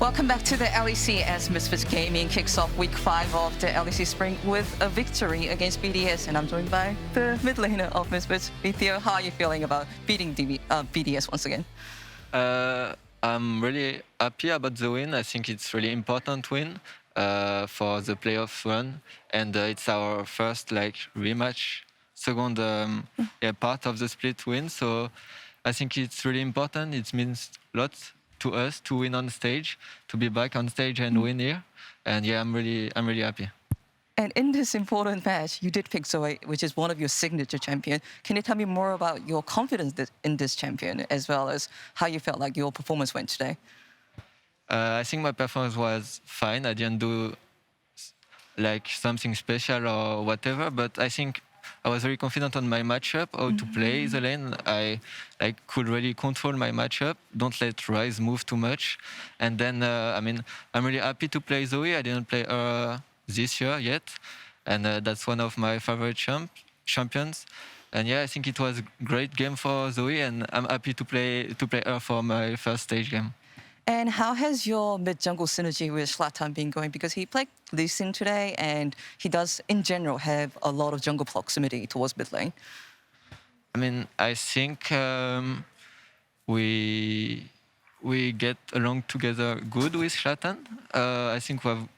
Welcome back to the LEC as Misfits Gaming kicks off week 5 of the LEC Spring with a victory against BDS, and I'm joined by the mid laner of Misfits, Vetheo. How are you feeling about beating BDS once again? I'm really happy about the win. I think it's really important win for the playoff run, and it's our first rematch, second part of the split win. So I think it's really important. It means a lot to us to win on stage, to be back on stage and win here. And yeah, I'm really happy. And in this important match, you did pick Zoe, which is one of your signature champion. Can you tell me more about your confidence in this champion, as well as how you felt like your performance went today? I think my performance was fine. I didn't do something special or whatever, but I think I was very confident on my matchup, how to play the lane. I could really control my matchup, don't let Ryze move too much. And then, I'm really happy to play Zoe. I didn't play her this year yet, and that's one of my favorite champions. And yeah, I think it was a great game for Zoe, and I'm happy to play her for my first stage game. And how has your mid-jungle synergy with Zlatan been going? Because he played Larssen today, and he does, in general, have a lot of jungle proximity towards mid lane. I think we get along together good with Zlatan. I think we have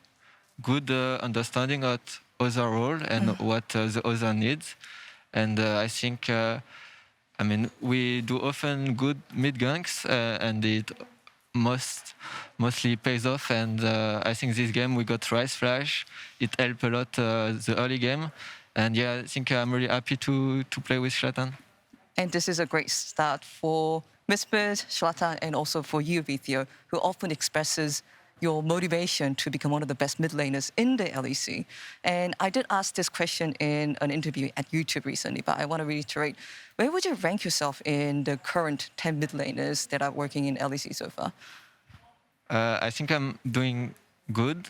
good understanding of other role and what the other needs. And I think, we do often good mid ganks, and it mostly pays off. And I think this game we got Ryze Flash. It helped a lot the early game. And yeah, I think I'm really happy to play with Zlatan. And this is a great start for Misfits, Zlatan, and also for you, Vetheo, who often expresses your motivation to become one of the best mid laners in the LEC. And I did ask this question in an interview at YouTube recently, but I want to reiterate, where would you rank yourself in the current 10 mid laners that are working in LEC so far? I think I'm doing good.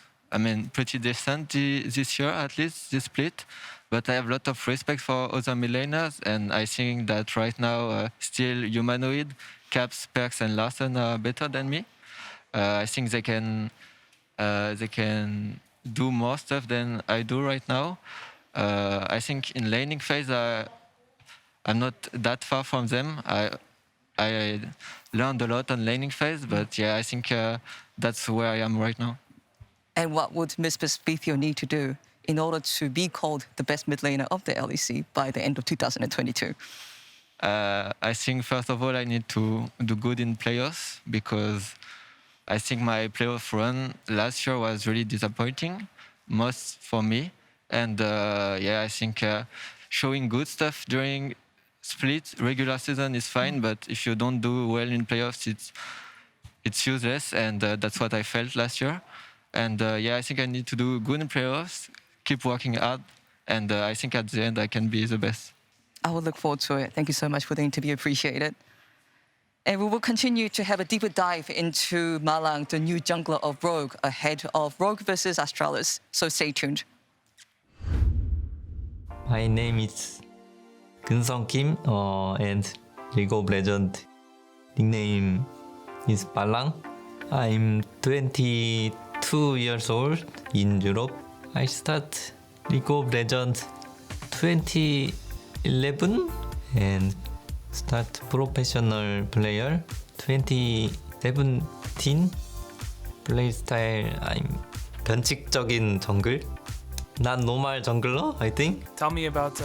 Pretty decent this year, at least, this split. But I have a lot of respect for other mid laners, and I think that right now, still Humanoid, Caps, Perks, and Larssen are better than me. I think they can do more stuff than I do right now. I think in laning phase, I'm not that far from them. I learned a lot on laning phase, but yeah, I think that's where I am right now. And what would Misfits Vetheo need to do in order to be called the best mid laner of the LEC by the end of 2022? I think, first of all, I need to do good in playoffs, because I think my playoff run last year was really disappointing, most for me. And yeah, I think showing good stuff during split, regular season is fine, but if you don't do well in playoffs, it's useless. And that's what I felt last year. And yeah, I think I need to do good in playoffs, keep working hard, and I think at the end I can be the best. I will look forward to it. Thank you so much for the interview. Appreciate it. And we will continue to have a deeper dive into Malrang, the new jungler of Rogue, ahead of Rogue versus Astralis. So stay tuned. My name is Geun-sung Kim, and League of Legends nickname is Malrang. I'm 22 years old in Europe. I start League of Legends 2011 and start professional player 2017. Play style, I'm 변칙적인 정글. Not normal jungler, I think. Tell me about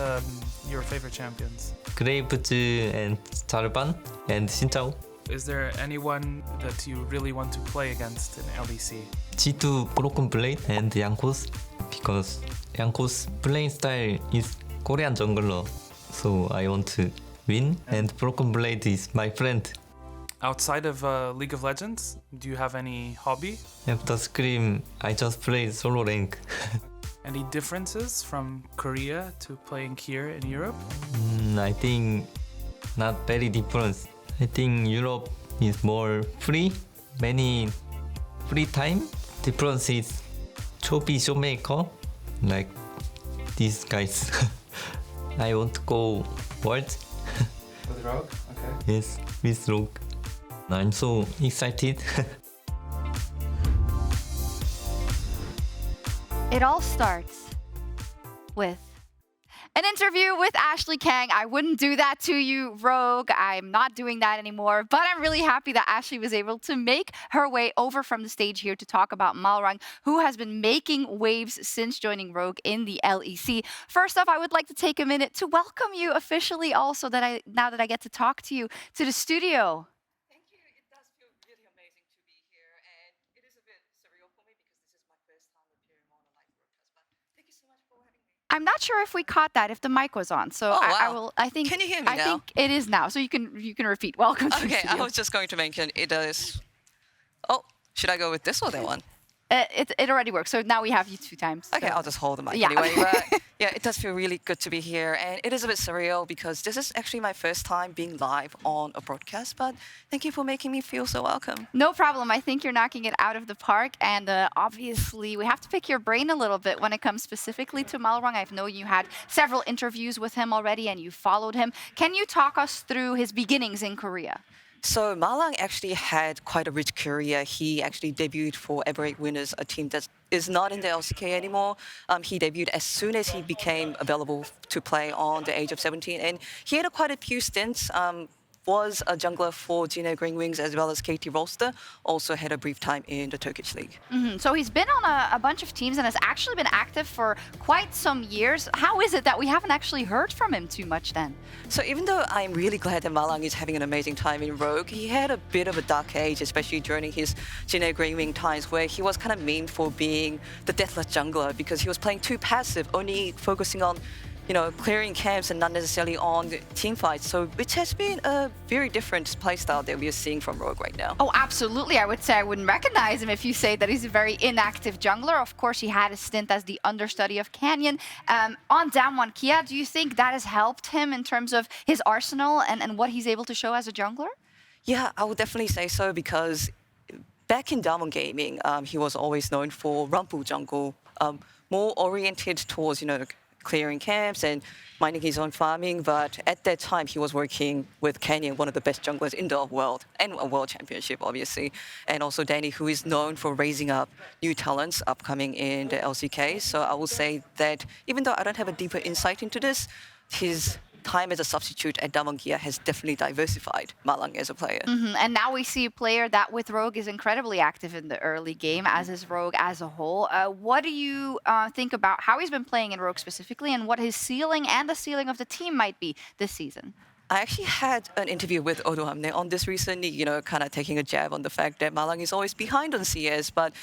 your favorite champions. Graves and Jarvan and Xin. Is there anyone that you really want to play against in LEC? G2 Broken Blade and Jankos, because Jankos playing style is Korean jungler, so I want to win, and Broken Blade is my friend. Outside of League of Legends, do you have any hobby? After Scream, I just play solo rank. Any differences from Korea to playing here in Europe? I think not very different. I think Europe is more free, many free time. Difference is choppy showmaker, like these guys. I want to go world. With Rogue? Okay. Yes, with Rogue. I'm so excited. It all starts with an interview with Ashley Kang. I wouldn't do that to you, Rogue. I'm not doing that anymore. But I'm really happy that Ashley was able to make her way over from the stage here to talk about Malrang, who has been making waves since joining Rogue in the LEC. First off, I would like to take a minute to welcome you officially also now that I get to talk to you to the studio. Thank you. It does feel really amazing to be here, and it is a bit surreal for me because this is my first time appearing on a live broadcast. But thank you so much for having me. I'm not sure if we caught that, if the mic was on. So Oh, I wow. will. I think. Can you hear me I now? think it is now. So you can repeat. Welcome to the Okay, I studio. was just going to mention it is. Oh, should I go with this or that one? It already works. So now we have you 2 times. Okay, so- I'll just hold the mic Yeah. anyway. But yeah, it does feel really good to be here, and it is a bit surreal because this is actually my first time being live on a broadcast. But thank you for making me feel so welcome. No problem. I think you're knocking it out of the park. And obviously, we have to pick your brain a little bit when it comes specifically to Malrang. I know you had several interviews with him already and you followed him. Can you talk us through his beginnings in Korea? So Malrang actually had quite a rich career. He actually debuted for Everett Winners, a team that is not in the LCK anymore. He debuted as soon as he became available to play on the age of 17, and he had quite a few stints. Was a jungler for Gino Green Wings as well as KT Rolster. Also had a brief time in the Turkish league. So he's been on a bunch of teams and has actually been active for quite some years. How is it that we haven't actually heard from him too much then? So even though I'm really glad that Malrang is having an amazing time in Rogue, he had a bit of a dark age, especially during his Gino Green Wing times where he was kind of memed for being the deathless jungler because he was playing too passive, only focusing on clearing camps and not necessarily on the team fights. So which has been a very different playstyle that we are seeing from Rogue right now. Oh, absolutely. I would say I wouldn't recognize him if you say that he's a very inactive jungler. Of course, he had a stint as the understudy of Canyon. On Damwon Kia, do you think that has helped him in terms of his arsenal and what he's able to show as a jungler? Yeah, I would definitely say so because back in Damwon Gaming, he was always known for Rumble jungle, more oriented towards, clearing camps and minding his own farming. But at that time, he was working with Canyon, one of the best junglers in the world, and a world championship, obviously. And also Danny, who is known for raising up new talents upcoming in the LCK. So I will say that even though I don't have a deeper insight into this, his time as a substitute at Damwon Kia has definitely diversified Malrang as a player. And now we see a player that with Rogue is incredibly active in the early game, as is Rogue as a whole. What do you think about how he's been playing in Rogue specifically and what his ceiling and the ceiling of the team might be this season? I actually had an interview with Odoamne on this recently, kind of taking a jab on the fact that Malrang is always behind on CS, but,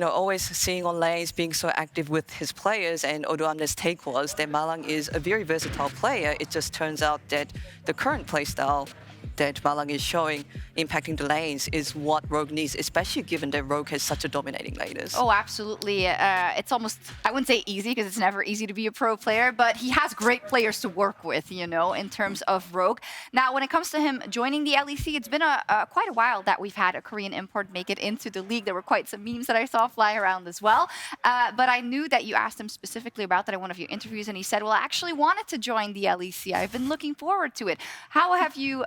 always seeing on lanes, being so active with his players. And Odoamne's take was that Malrang is a very versatile player. It just turns out that the current playstyle that Malrang is showing, impacting the lanes, is what Rogue needs, especially given that Rogue has such a dominating laners. Oh, absolutely. It's almost, I wouldn't say easy because it's never easy to be a pro player, but he has great players to work with, in terms of Rogue. Now, when it comes to him joining the LEC, it's been quite a while that we've had a Korean import make it into the league. There were quite some memes that I saw fly around as well. But I knew that you asked him specifically about that in one of your interviews, and he said, well, I actually wanted to join the LEC. I've been looking forward to it. How have you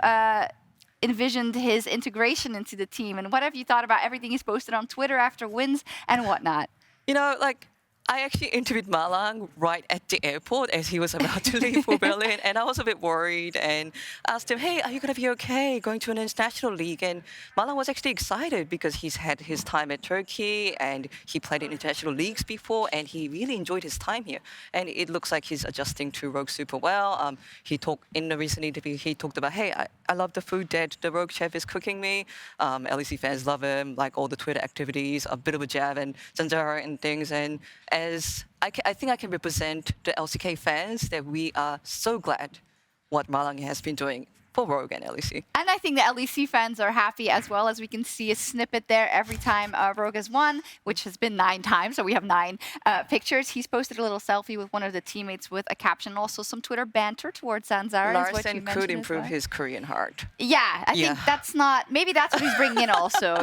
envisioned his integration into the team, and what have you thought about everything he's posted on Twitter after wins and whatnot? I actually interviewed Malrang right at the airport as he was about to leave for Berlin, and I was a bit worried and asked him, hey, are you going to be okay going to an international league? And Malrang was actually excited because he's had his time at Turkey and he played in international leagues before, and he really enjoyed his time here. And it looks like he's adjusting to Rogue super well. He talked in the recent interview, he talked about, hey, I love the food that the Rogue chef is cooking me. LEC fans love him, like all the Twitter activities, a bit of a jab and Zanzarah and things. And as I think I can represent the LCK fans that we are so glad what Malrang has been doing for Rogue and LEC. And I think the LEC fans are happy as well, as we can see a snippet there every time Rogue has won, which has been 9 times, so we have 9 pictures. He's posted a little selfie with one of the teammates with a caption, and also some Twitter banter towards Zanzarah. Larssen could improve his Korean heart. Yeah, I think that's not, maybe that's what he's bringing in also,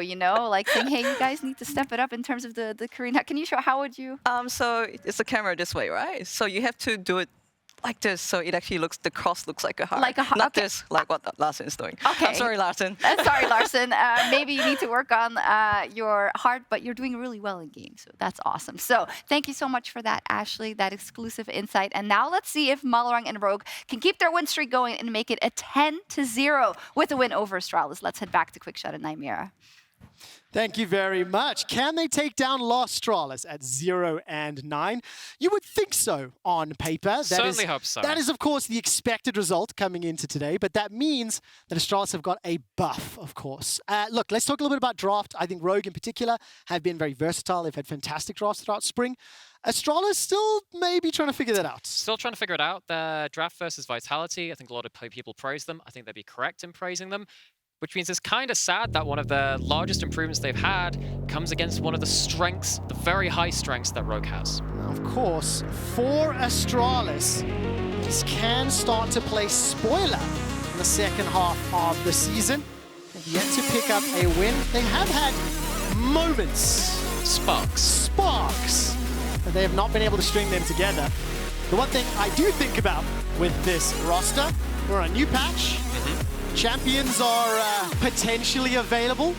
like saying, hey, you guys need to step it up in terms of the Korean heart. Can you show, how would you? So it's the camera this way, right? So you have to do it like this, so it actually looks, the cross looks like a heart. Like a heart, Not okay. this, like what Larssen is doing. Okay. I'm sorry, Larssen. Sorry, Larssen. Maybe you need to work on your heart, but you're doing really well in game, so that's awesome. So thank you so much for that, Ashley, that exclusive insight. And now let's see if Malrang and Rogue can keep their win streak going and make it a 10-0 with a win over Astralis. Let's head back to Quickshot and Nymaera. Thank you very much. Can they take down Astralis at 0 and 9? You would think so on paper. Certainly hope so. That is, of course, the expected result coming into today, but that means that Astralis have got a buff, of course. Look, let's talk a little bit about draft. I think Rogue in particular have been very versatile. They've had fantastic drafts throughout spring. Astralis still maybe trying to figure that out. Still trying to figure it out. Their draft versus Vitality, I think a lot of people praise them. I think they'd be correct in praising them. Which means it's kind of sad that one of the largest improvements they've had comes against one of the strengths, the very high strengths that Rogue has. Now, of course, for Astralis, this can start to play spoiler in the second half of the season. They've yet to pick up a win. They have had moments. Sparks. But they have not been able to string them together. The one thing I do think about with this roster, we're on a new patch. Champions are potentially available.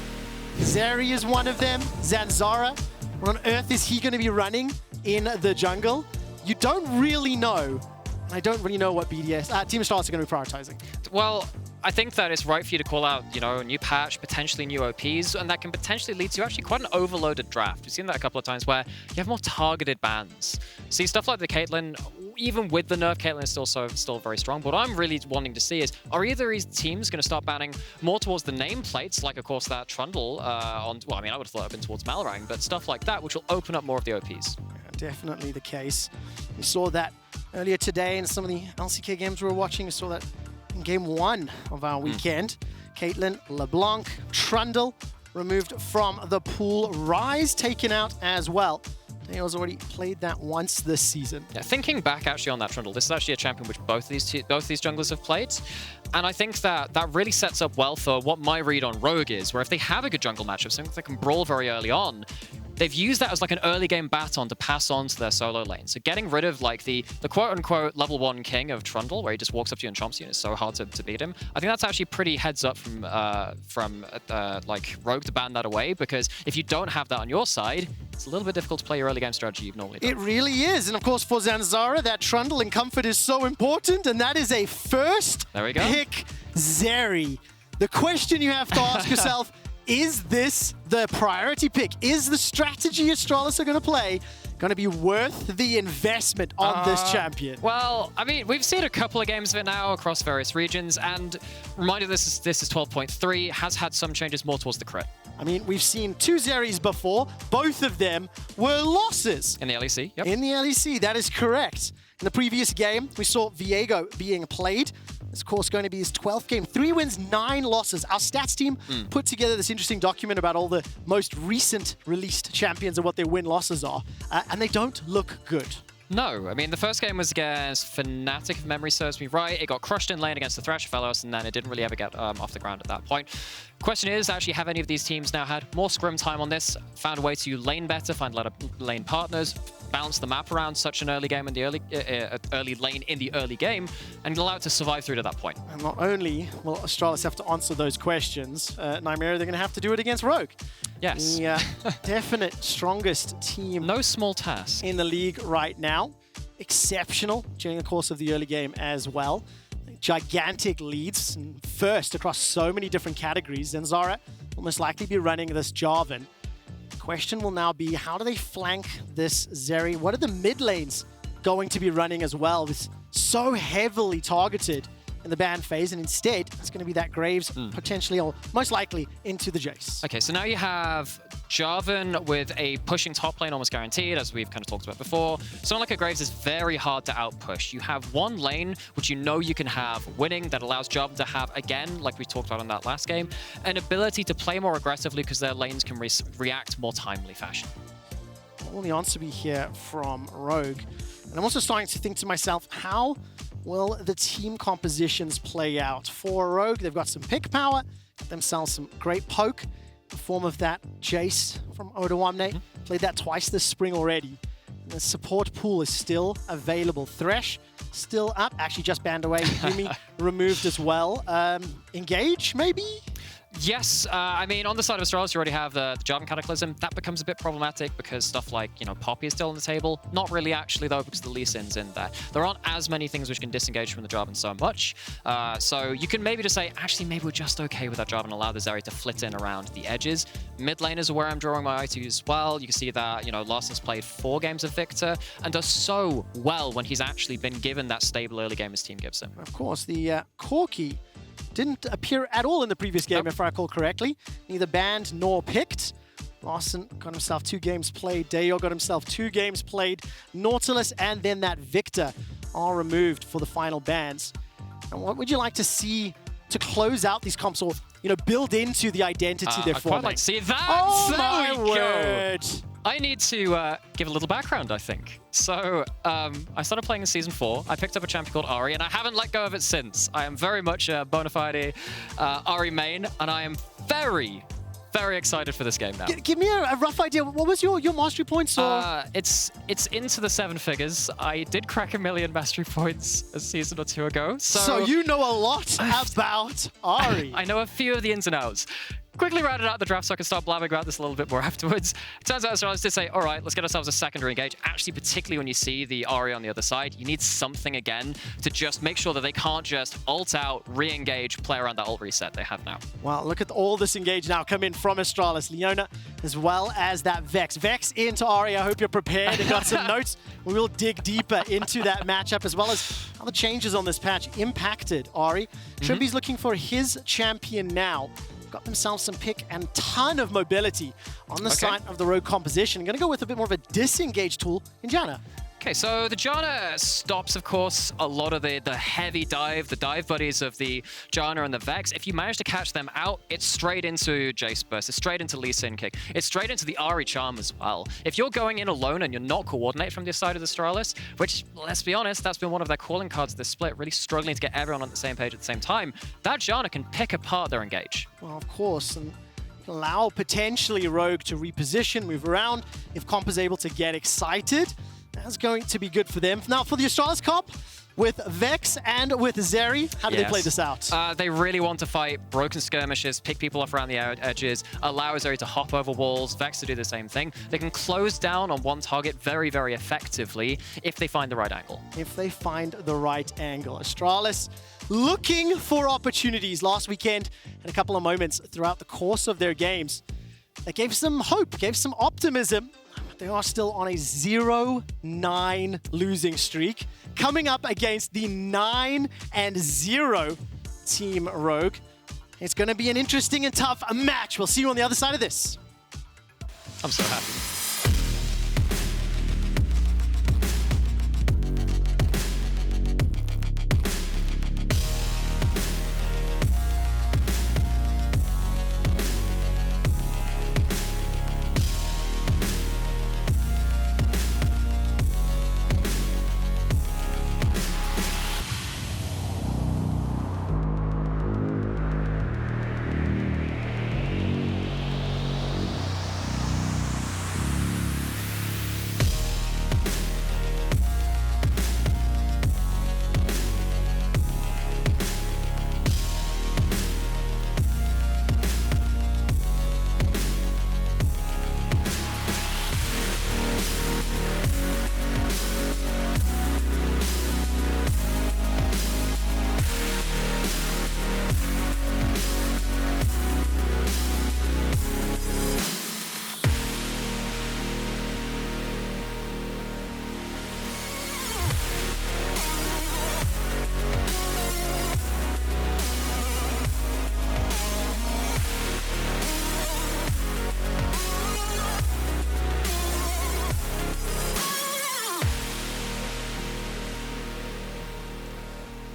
Zeri is one of them. Zanzarah. Where on earth is he going to be running in the jungle? You don't really know. And I don't really know what BDS, Team Astralis are going to be prioritizing. Well, I think that it's right for you to call out, you know, a new patch, potentially new OPs, and that can potentially lead to actually quite an overloaded draft. We've seen that a couple of times where you have more targeted bans. See, stuff like the Caitlyn, even with the nerf, Caitlyn is still very strong. But what I'm really wanting to see is, are either of these teams going to start banning more towards the nameplates, like, of course, that Trundle on, well, I mean, I would have thought it would have been towards Malrang, but stuff like that, which will open up more of the OPs. Yeah, definitely the case. We saw that earlier today in some of the LCK games we were watching. We saw that in game 1 of our weekend. Caitlyn, LeBlanc, Trundle removed from the pool. Rise taken out as well. Dayo's already played that once this season. Yeah, thinking back actually on that Trundle, this is actually a champion which both these junglers have played. And I think that that really sets up well for what my read on Rogue is, where if they have a good jungle matchup, something they can brawl very early on, they've used that as like an early game baton to pass on to their solo lane. So getting rid of like the quote-unquote level 1 king of Trundle, where he just walks up to you and chomps you and it's so hard to beat him, I think that's actually pretty heads up from like Rogue to ban that away, because if you don't have that on your side, it's a little bit difficult to play your early game strategy you've normally done. It really is. And of course for Zanzarah, that Trundle in comfort is so important, and that is a first pick Zeri. The question you have to ask yourself, is this the priority pick? Is the strategy Astralis are going to play going to be worth the investment on this champion? Well, I mean, we've seen a couple of games of it now across various regions, and reminder, this is 12.3, has had some changes more towards the crit. I mean, we've seen 2 Zeris before. Both of them were losses. In the LEC, yep. In the LEC, that is correct. In the previous game, we saw Vetheo being played. It's, of course, going to be his 12th game. 3 wins, 9 losses. Our stats team put together this interesting document about all the most recent released champions and what their win-losses are. And they don't look good. No, I mean, the first game was against Fnatic, if memory serves me right. It got crushed in lane against the Thresh Fellows, and then it didn't really ever get off the ground at that point. Question is, actually, have any of these teams now had more scrim time on this, found a way to lane better, find a lot of lane partners, bounce the map around such an early game in the early lane in the early game, and allow it to survive through to that point? And not only will Astralis have to answer those questions, Nymaera, they're going to have to do it against Rogue. Yes. The definite strongest team. No small task. In the league right now. Exceptional during the course of the early game as well. Gigantic leads, and first across so many different categories. Zanzarah will most likely be running this Jarvan. The question will now be, how do they flank this Zeri? What are the mid lanes going to be running as well? It's so heavily targeted in the ban phase, and instead it's going to be that Graves potentially, or most likely, into the Jayce. Okay, so now you have Jarvan with a pushing top lane almost guaranteed, as we've kind of talked about before. Someone like a Graves is very hard to outpush. You have one lane, which you know you can have winning, that allows Jarvan to have, again, like we talked about in that last game, an ability to play more aggressively because their lanes can react more timely fashion. What will the answer be here from Rogue? And I'm also starting to think to myself, how will the team compositions play out? For Rogue, they've got some pick power, got themselves some great poke in the form of that Jayce from Odoamne. Played that twice this spring already. And the support pool is still available. Thresh still up. Actually, just banned away. Yumi removed as well. Engage, maybe? Yes, I mean, on the side of Astralis, you already have the Jarvan Cataclysm. That becomes a bit problematic because stuff like, Poppy is still on the table. Not really, actually, though, because the Lee Sin's in there. There aren't as many things which can disengage from the Jarvan so much. So you can maybe just say, actually, maybe we're just okay with that Jarvan and allow the Zeri to flit in around the edges. Mid laners are where I'm drawing my eye to as well. You can see that, Larssen's played 4 games of Victor and does so well when he's actually been given that stable early game his team gives him. Of course, the Corki didn't appear at all in the previous game, if I recall correctly. Neither banned nor picked. Larssen got himself 2 games played. Dajor got himself 2 games played. Nautilus and then that Victor are removed for the final bans. And what would you like to see to close out these comps or, build into the identity they're forming? I'd quite like to see that! Oh there my we word! Go. I need to give a little background, I think. So, I started playing in Season 4. I picked up a champion called Ahri, and I haven't let go of it since. I am very much a bona fide Ahri main, and I am very, very excited for this game now. Give me a rough idea. What was your mastery points? Or? It's into the 7 figures. I did crack 1 million mastery points a season or 2 ago. So you know a lot about Ahri. I know a few of the ins and outs. Quickly rounded out the draft so I can start blabbing about this a little bit more afterwards. It turns out Astralis did say, all right, let's get ourselves a secondary engage. Actually, particularly when you see the Ahri on the other side, you need something again to just make sure that they can't just ult out, re-engage, play around that ult reset they have now. Wow, look at all this engage now come in from Astralis. Leona, as well as that Vex. Vex into Ahri. I hope you're prepared and got some notes. We will dig deeper into that matchup as well as how the changes on this patch impacted Ahri. Trymbi's looking for his champion now. Got themselves some pick and ton of mobility on the side of the rogue composition. I'm going to go with a bit more of a disengage tool in Janna. Okay, so the Janna stops, of course, a lot of the heavy dive, the dive buddies of the Janna and the Vex. If you manage to catch them out, it's straight into Jayce burst, it's straight into Lee Sin kick, it's straight into the Ahri charm as well. If you're going in alone and you're not coordinated from this side of the Astralis, which, let's be honest, that's been one of their calling cards this split, really struggling to get everyone on the same page at the same time, that Janna can pick apart their engage. Well, of course, and allow potentially Rogue to reposition, move around. If comp is able to get excited, that's going to be good for them. Now, for the Astralis comp, with Vex and with Zeri, how do they play this out? They really want to fight broken skirmishes, pick people off around the edges, allow Zeri to hop over walls, Vex to do the same thing. They can close down on one target very, very effectively if they find the right angle. If they find the right angle. Astralis looking for opportunities last weekend and a couple of moments throughout the course of their games. That gave some hope, gave some optimism. They are still on a 0-9 losing streak, coming up against the 9-0 Team Rogue. It's going to be an interesting and tough match. We'll see you on the other side of this. I'm so happy.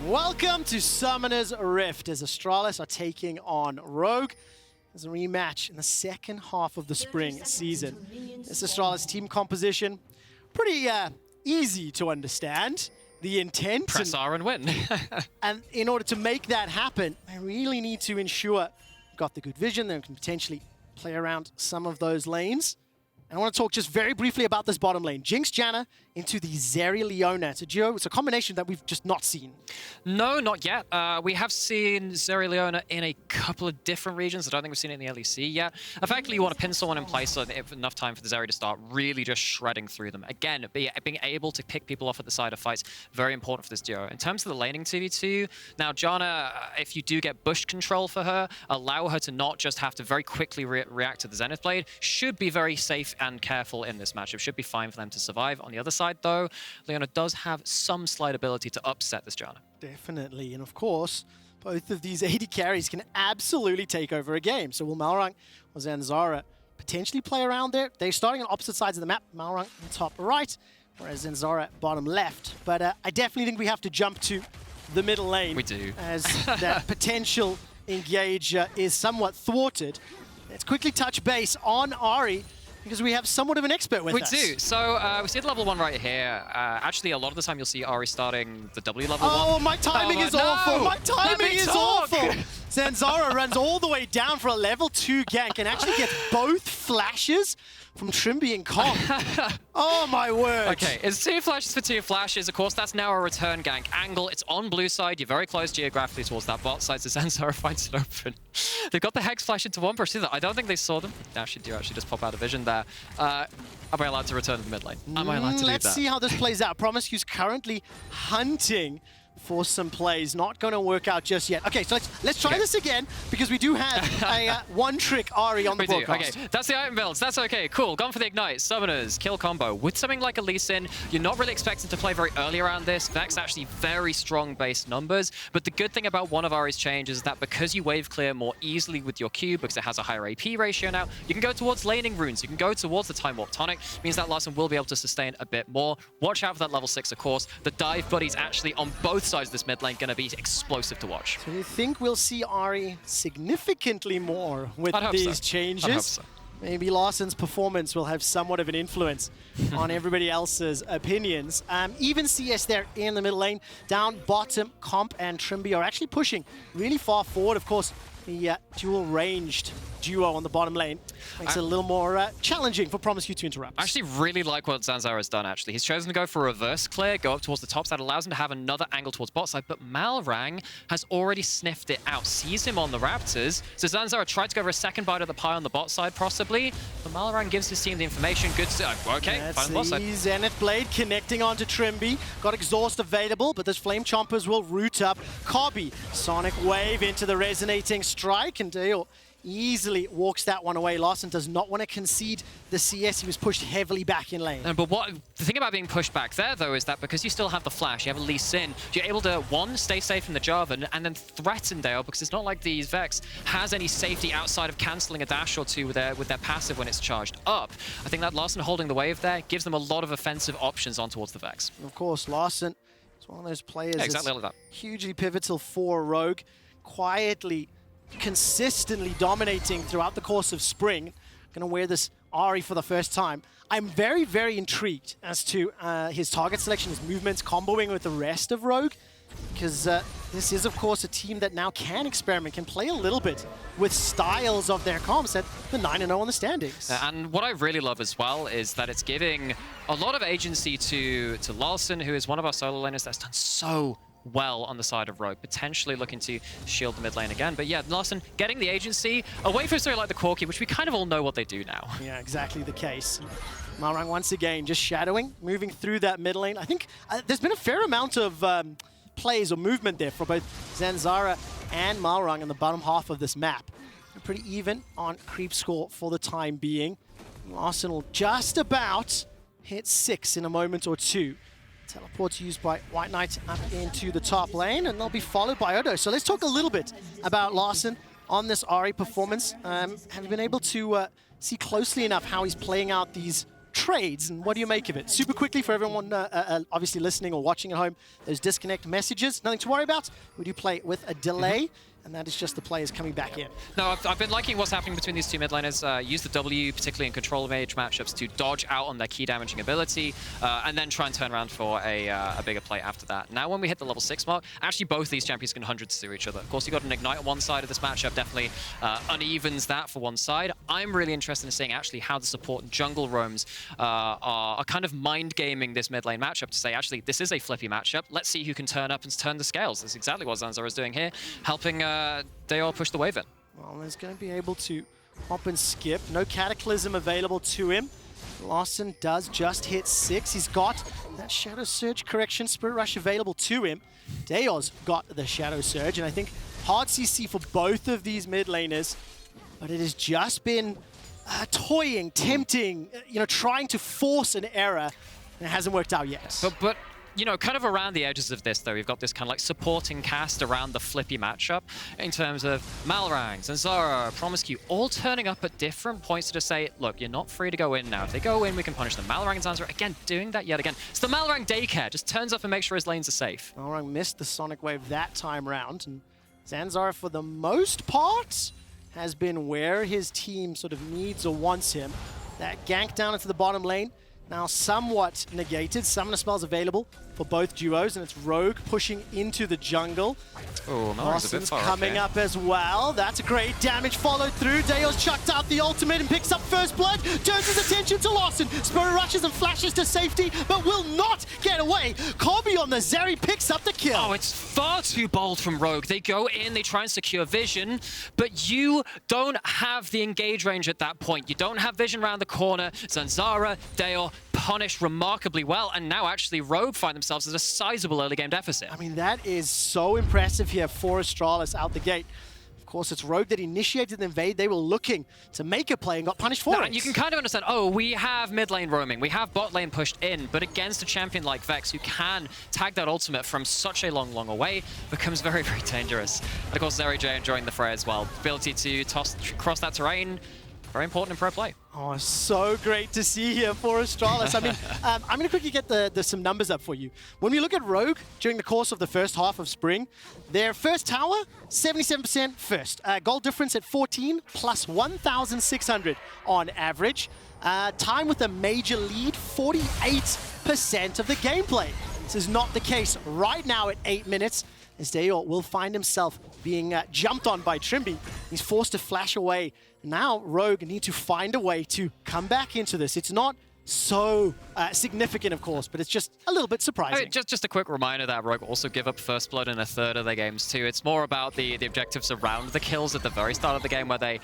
Welcome to Summoner's Rift as Astralis are taking on Rogue. There's a rematch in the second half of the spring season. This Astralis team composition, pretty easy to understand. The intent. Press R and win. And in order to make that happen, they really need to ensure they've got the good vision, they can potentially play around some of those lanes. And I want to talk just very briefly about this bottom lane. Jinx, Janna, into the Zeri Leona. It's a duo, it's a combination that we've just not seen. No, not yet. We have seen Zeri Leona in a couple of different regions. I don't think we've seen it in the LEC yet. Effectively, you want to pin someone in place so that enough time for the Zeri to start really just shredding through them. Again, being able to pick people off at the side of fights, very important for this duo. In terms of the laning 2v2, now Janna, if you do get bush control for her, allow her to not just have to very quickly react to the Zenith Blade, should be very safe and careful in this matchup. Should be fine for them to survive. On the other side, though, Leona does have some slight ability to upset this Janna. Definitely, and of course, both of these AD carries can absolutely take over a game. So will Malrang or Zanzarah potentially play around there? They're starting on opposite sides of the map. Malrang on top right, whereas Zanzarah bottom left. But I definitely think we have to jump to the middle lane. We do. As that potential engage is somewhat thwarted. Let's quickly touch base on Ahri, because we have somewhat of an expert with us. We do. So we see the level 1 right here. Actually, a lot of the time you'll see Ahri starting the W level 1. Oh, my timing is awful. My timing is awful. Zanzarah runs all the way down for a level 2 gank and actually gets both flashes from Trymbi and Kang. Oh my word. Okay, it's 2 flashes for 2 flashes. Of course, that's now a return gank angle. It's on blue side. You're very close geographically towards that bot side, so Zanzarah finds it open. They've got the Hex flash into one push. I don't think they saw them. They actually do just pop out of vision there. Am I allowed to return to the mid lane? Am I allowed to do that? Let's see how this plays out. promisq's currently hunting for some plays. Not going to work out just yet. Okay, so let's try this again, because we do have a one-trick Ahri on the broadcast. Okay, that's the item builds. That's okay. Cool. Gone for the Ignite. Summoners. Kill combo. With something like a Lee Sin, you're not really expected to play very early around this. Vex actually very strong base numbers. But the good thing about one of Ahri's changes is that because you wave clear more easily with your Q, because it has a higher AP ratio now, you can go towards laning runes. You can go towards the Time Warp Tonic. Means that Larssen will be able to sustain a bit more. Watch out for that level 6, of course. The dive buddies actually on both sides of this mid lane going to be explosive to watch. So you think we'll see Ahri significantly more with these changes? I'd hope so. Maybe Larssen's performance will have somewhat of an influence on everybody else's opinions. Even CS there in the middle lane. Down bottom, Comp and Trymbi are actually pushing really far forward. Of course, the dual-ranged duo on the bottom lane makes it a little more challenging for promisq to interrupt. I actually really like what Zanzarah has done, actually. He's chosen to go for a reverse clear, go up towards the tops. That allows him to have another angle towards bot side, but Malrang has already sniffed it out, sees him on the Raptors. So Zanzarah tried to go for a second bite of the pie on the bot side, possibly, but Malrang gives his team the information. Good to okay, fine bot side. Zenith Blade connecting onto Trymbi. Got Exhaust available, but those Flame Chompers will root up Kobbe. Sonic Wave into the resonating strike, and Dajor easily walks that one away. Larssen does not want to concede the CS. He was pushed heavily back in lane. But the thing about being pushed back there, though, is that because you still have the flash, you have a Lee Sin, you're able to, one, stay safe from the Jarvan, and then threaten Dale, because it's not like these Vex has any safety outside of cancelling a dash or two with their passive when it's charged up. I think that Larssen holding the wave there gives them a lot of offensive options on towards the Vex. Of course, Larssen is one of those players exactly like that. Hugely pivotal for Rogue, quietly, consistently dominating throughout the course of spring. Gonna wear this Ahri for the first time. I'm very, very intrigued as to his target selection, his movements, comboing with the rest of Rogue, because this is, of course, a team that now can experiment, can play a little bit with styles of their comps at the 9-0 on the standings. And what I really love as well is that it's giving a lot of agency to Larssen, who is one of our solo laners that's done so well on the side of Rogue, potentially looking to shield the mid lane again. But yeah, Larssen getting the agency away from something like the Corki, which we kind of all know what they do now. Yeah, exactly the case. Malrang once again just shadowing, moving through that mid lane. I think there's been a fair amount of plays or movement there for both Zanzarah and Malrang in the bottom half of this map. They're pretty even on creep score for the time being. Larssen will just about hit 6 in a moment or two. Teleports used by WhiteKnight up into the top lane, and they'll be followed by Odo. So let's talk a little bit about Larssen on this Ahri performance. Have you been able to see closely enough how he's playing out these trades, and what do you make of it? Super quickly for everyone obviously listening or watching at home, those disconnect messages, nothing to worry about. We do play with a delay. and that is just the players coming back in. No, I've been liking what's happening between these two mid laners. Use the W, particularly in control mage matchups, to dodge out on their key damaging ability, and then try and turn around for a bigger play after that. Now, when we hit the level 6 mark, actually both these champions can hundreds through each other. Of course, you got an Ignite on one side of this matchup, definitely unevens that for one side. I'm really interested in seeing actually how the support jungle roams are kind of mind gaming this mid lane matchup to say, actually, this is a flippy matchup. Let's see who can turn up and turn the scales. That's exactly what Zanzarah is doing here, helping Dajor push the wave in. Well, he's going to be able to hop and skip. No Cataclysm available to him. Larssen does just hit 6. He's got that Shadow Surge correction Spirit Rush available to him. Dajor's got the Shadow Surge, and I think hard CC for both of these mid laners, but it has just been toying, tempting, trying to force an error, and it hasn't worked out yet. But kind of around the edges of this, though, we've got this kind of like supporting cast around the flippy matchup in terms of Malrang, Zanzarah, promisq, all turning up at different points to just say, look, you're not free to go in now. If they go in, we can punish them. Malrang and Zanzarah, again, doing that yet again. It's the Malrang daycare, just turns up and makes sure his lanes are safe. Malrang missed the Sonic Wave that time round, and Zanzarah, for the most part, has been where his team sort of needs or wants him. That gank down into the bottom lane, now somewhat negated. Summoner spells available for both duos, and it's Rogue pushing into the jungle. Oh, Malrang's a bit far coming up as well. That's a great damage followed through. Dajor's chucked out the ultimate and picks up first blood. Turns his attention to Larssen. Spirit rushes and flashes to safety, but will not get away. Kobbe on the Zeri picks up the kill. Oh, it's far too bold from Rogue. They go in, they try and secure vision, but you don't have the engage range at that point. You don't have vision around the corner. Zanzarah, Dajor punished remarkably well, and now actually Rogue find themselves at a sizable early game deficit. I mean, that is so impressive here for Astralis out the gate. Of course, it's Rogue that initiated the invade. They were looking to make a play and got punished for it. And you can kind of understand, oh, we have mid lane roaming, we have bot lane pushed in, but against a champion like Vex, who can tag that ultimate from such a long, long away, becomes very, very dangerous. And of course, Zeri J enjoying the fray as well. Ability to cross that terrain, very important in pro play. Oh, so great to see here for Astralis. I mean, I'm going to quickly get some numbers up for you. When we look at Rogue during the course of the first half of Spring, their first tower, 77% first. Goal difference at 14, plus 1,600 on average. Time with a major lead, 48% of the gameplay. This is not the case right now at 8 minutes, as Dajor will find himself being jumped on by Trymbi. He's forced to flash away. Now Rogue need to find a way to come back into this. It's not so significant, of course, but it's just a little bit surprising. I mean, just a quick reminder that Rogue also give up first blood in a third of their games too. It's more about the objectives around the kills at the very start of the game, where they